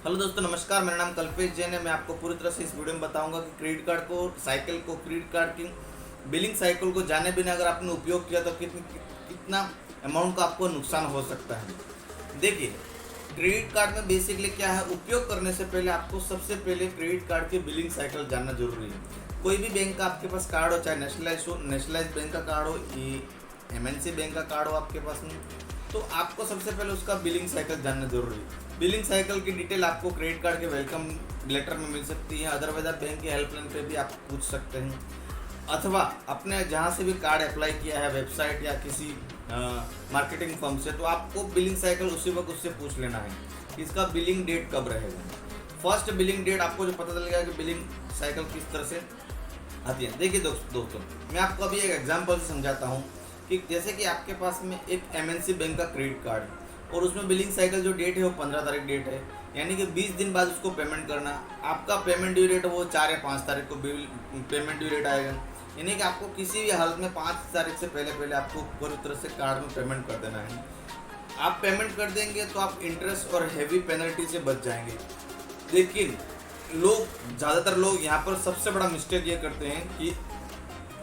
Hello दोस्तों, नमस्कार। मेरा नाम कल्पेश जैन है। मैं आपको पूरी तरह से इस वीडियो में बताऊंगा कि क्रेडिट कार्ड की बिलिंग साइकिल को जाने बिना अगर आपने उपयोग किया तो कितना अमाउंट का आपको नुकसान हो सकता है। देखिए, क्रेडिट कार्ड में बेसिकली क्या है, उपयोग करने से पहले आपको सबसे पहले क्रेडिट कार्ड की बिलिंग साइकिल जानना जरूरी है। कोई भी बैंक का आपके पास कार्ड हो, चाहे नेशनलाइज बैंक का कार्ड हो, MNC बैंक का कार्ड हो आपके पास में, तो आपको सबसे पहले उसका बिलिंग साइकिल जानना जरूरी है। बिलिंग साइकिल की डिटेल आपको क्रेडिट कार्ड के वेलकम लेटर में मिल सकती है। अदरवाइज आप बैंक के हेल्पलाइन पे भी आप पूछ सकते हैं, अथवा अपने जहाँ से भी कार्ड अप्लाई किया है, वेबसाइट या किसी मार्केटिंग फर्म से, तो आपको बिलिंग साइकिल उसी वक्त उससे पूछ लेना है कि इसका बिलिंग डेट कब रहेगा। फर्स्ट बिलिंग डेट आपको जो पता चलेगा कि बिलिंग साइकिल किस तरह से आती है। देखिए दोस्तों, मैं आपको अभी एक एग्जाम्पल से समझाता हूँ कि जैसे कि आपके पास में एक MNC बैंक का क्रेडिट कार्ड है और उसमें बिलिंग साइकिल जो डेट है वो 15 तारीख डेट है, यानी कि 20 दिन बाद उसको पेमेंट करना। आपका पेमेंट ड्यू डेट वो 4 या 5 तारीख को पेमेंट ड्यू डेट आएगा, यानी कि आपको किसी भी हालत में 5 तारीख से पहले आपको पूरी तरह से कार्ड में पेमेंट कर देना है। आप पेमेंट कर देंगे तो आप इंटरेस्ट और हैवी पेनल्टी से बच जाएंगे। लेकिन ज़्यादातर लोग यहाँ पर सबसे बड़ा मिस्टेक ये करते हैं कि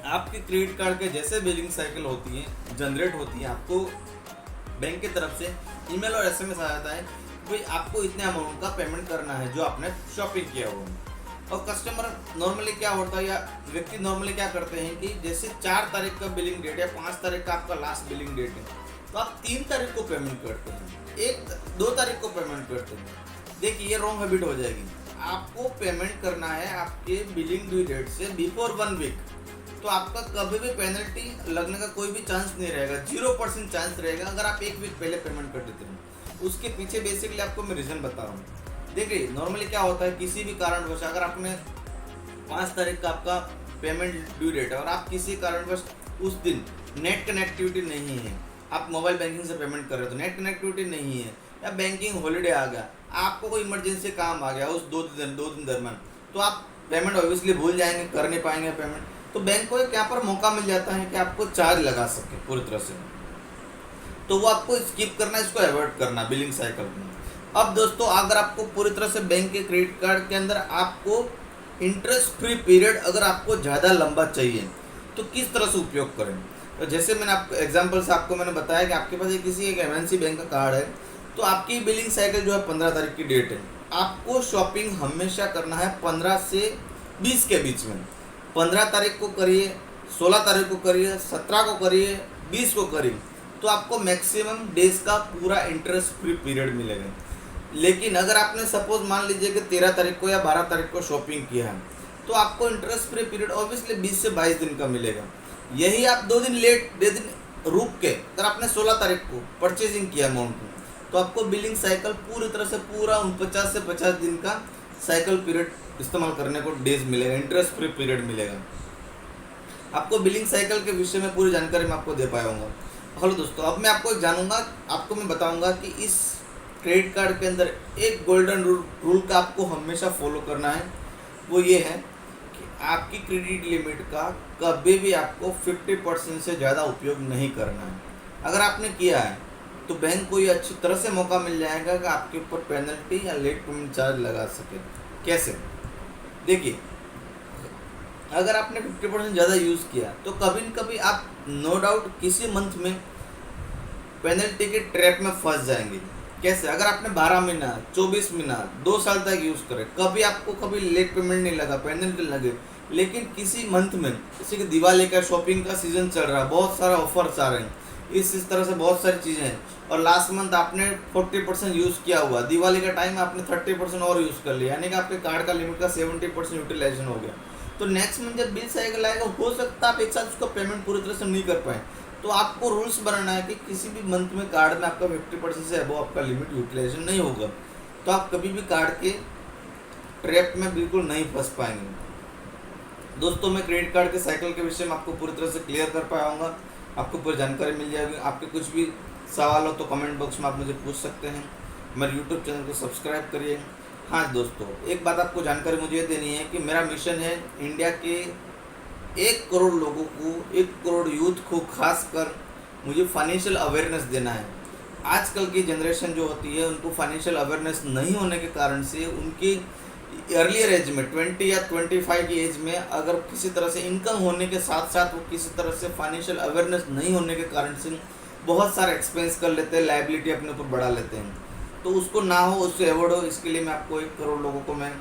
आपके क्रेडिट कार्ड के जैसे बिलिंग साइकिल होती है, जनरेट होती है, आपको बैंक की तरफ से ईमेल और SMS आ जाता है कि भाई आपको इतने अमाउंट का पेमेंट करना है जो आपने शॉपिंग किया हो। और कस्टमर नॉर्मली क्या होता है, या व्यक्ति नॉर्मली क्या करते हैं कि जैसे 4 तारीख का बिलिंग डेट या 5 तारीख का आपका लास्ट बिलिंग डेट है, तो आप 3 तारीख को पेमेंट करते हैं, 2 तारीख को पेमेंट करते हैं। देखिए, ये रॉन्ग हैबिट हो जाएगी। आपको पेमेंट करना है आपके बिलिंग ड्यू डेट से बिफोर 1 वीक, तो आपका कभी भी पेनल्टी लगने का कोई भी चांस नहीं रहेगा, 0% चांस रहेगा अगर आप 1 वीक पहले पेमेंट कर देते हैं। उसके पीछे बेसिकली आपको मैं रीज़न बता रहा हूँ। देखिए, नॉर्मली क्या होता है, किसी भी कारणवश अगर आपने 5 तारीख का आपका पेमेंट ड्यू डेट है और आप किसी कारणवश उस दिन नेट कनेक्टिविटी नहीं है, आप मोबाइल बैंकिंग से पेमेंट कर रहे हो तो नेट कनेक्टिविटी नहीं है, या बैंकिंग हॉलीडे आ गया, आपको कोई इमरजेंसी काम आ गया उस 2 दिन दरम्यान, तो आप पेमेंट ऑब्वियसली भूल जाएंगे, कर नहीं पाएंगे पेमेंट। तो बैंक को यहाँ पर मौका मिल जाता है कि आपको चार्ज लगा सके पूरी तरह से, तो वो आपको स्किप करना, इसको अवॉइड करना बिलिंग साइकिल में। अब दोस्तों, अगर आपको पूरी तरह से बैंक के क्रेडिट कार्ड के अंदर आपको इंटरेस्ट फ्री पीरियड अगर आपको ज़्यादा लंबा चाहिए तो किस तरह से उपयोग करें। तो जैसे मैंने आपको एग्जाम्पल से आपको मैंने बताया कि आपके पास किसी एक MNC बैंक का कार्ड है, तो आपकी बिलिंग साइकिल जो है 15 तारीख की डेट है। आपको शॉपिंग हमेशा करना है 15 से 20 के बीच में। 15 तारीख को करिए, 16 तारीख को करिए, 17 को करिए, 20 को करिए, तो आपको मैक्सिमम डेज का पूरा इंटरेस्ट फ्री पीरियड मिलेगा। लेकिन अगर आपने सपोज मान लीजिए कि 13 तारीख को या 12 तारीख को शॉपिंग किया है, तो आपको इंटरेस्ट फ्री पीरियड ऑब्वियसली 20 से 22 दिन का मिलेगा। यही आप 2 दिन लेट, 2 दिन रुक के अगर आपने 16 तारीख को परचेजिंग किया अमाउंट को, तो आपको बिलिंग साइकिल पूरी तरह से पूरा 49 से 50 दिन का साइकिल पीरियड इस्तेमाल करने को डेज मिलेगा, इंटरेस्ट फ्री पीरियड मिलेगा। आपको बिलिंग साइकिल के विषय में पूरी जानकारी मैं आपको दे पाया हूँ। हेलो दोस्तों, अब मैं आपको मैं बताऊंगा कि इस क्रेडिट कार्ड के अंदर एक गोल्डन रूल का आपको हमेशा फॉलो करना है। वो ये है कि आपकी क्रेडिट लिमिट का कभी भी आपको 50% से ज़्यादा उपयोग नहीं करना है। अगर आपने किया है तो बैंक को ये अच्छी तरह से मौका मिल जाएगा कि आपके ऊपर पेनल्टी या लेट पेमेंट चार्ज लगा सके। कैसे? देखिए, अगर आपने 50% ज़्यादा यूज़ किया तो कभी न कभी आप नो डाउट किसी मंथ में पेनल्टी के ट्रैप में फंस जाएंगे। कैसे? अगर आपने 12 महीना, 24 महीना, 2 साल तक यूज़ करे, कभी लेट पेमेंट नहीं लगा, पेनल्टी लगे, लेकिन किसी मंथ में, किसी की दिवाली का शॉपिंग का सीज़न चल रहा है, बहुत सारा ऑफर्स आ रहे हैं, इस तरह से बहुत सारी चीज़ें हैं, और लास्ट मंथ आपने 40% यूज़ किया हुआ, दिवाली का टाइम आपने 30% और यूज़ कर लिया, यानी कि आपके कार्ड का लिमिट का 70% यूटिलाइजेशन हो गया। तो नेक्स्ट मंथ जब बिल साइकिल आएगा, हो सकता है आप एक साथ उसका पेमेंट पूरी तरह से नहीं कर पाए। तो आपको रूल्स बनाना है कि किसी भी मंथ में कार्ड में आपका 50% से अबव आपका लिमिट यूटिलाइजेशन नहीं होगा, तो आप कभी भी कार्ड के ट्रैप में बिल्कुल नहीं फंस पाएंगे। दोस्तों, मैं क्रेडिट कार्ड के साइकिल के विषय में आपको पूरी तरह से क्लियर कर पाया हूँ, आपको पूरी जानकारी मिल जाएगी। आपके कुछ भी सवाल हो तो कमेंट बॉक्स में आप मुझे पूछ सकते हैं। मेरे यूट्यूब चैनल को सब्सक्राइब करिए। हाँ दोस्तों, एक बात आपको जानकारी मुझे ये देनी है कि मेरा मिशन है इंडिया के 1 करोड़ लोगों को, 1 करोड़ यूथ को खासकर मुझे फाइनेंशियल अवेयरनेस देना है। आजकल की जनरेशन जो होती है उनको फाइनेंशियल अवेयरनेस नहीं होने के कारण से उनकी अर्लियर एज में 20 या 25 की एज में अगर किसी तरह से इनकम होने के साथ साथ वो किसी तरह से फाइनेंशियल अवेयरनेस नहीं होने के कारण से बहुत सारा एक्सपेंस कर लेते हैं, लाइबिलिटी अपने ऊपर बढ़ा लेते हैं। तो उसको ना हो, उससे अवॉइड हो, इसके लिए मैं आपको 1 करोड़ लोगों को मैं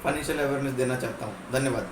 फाइनेंशियल अवेयरनेस देना चाहता हूँ। धन्यवाद।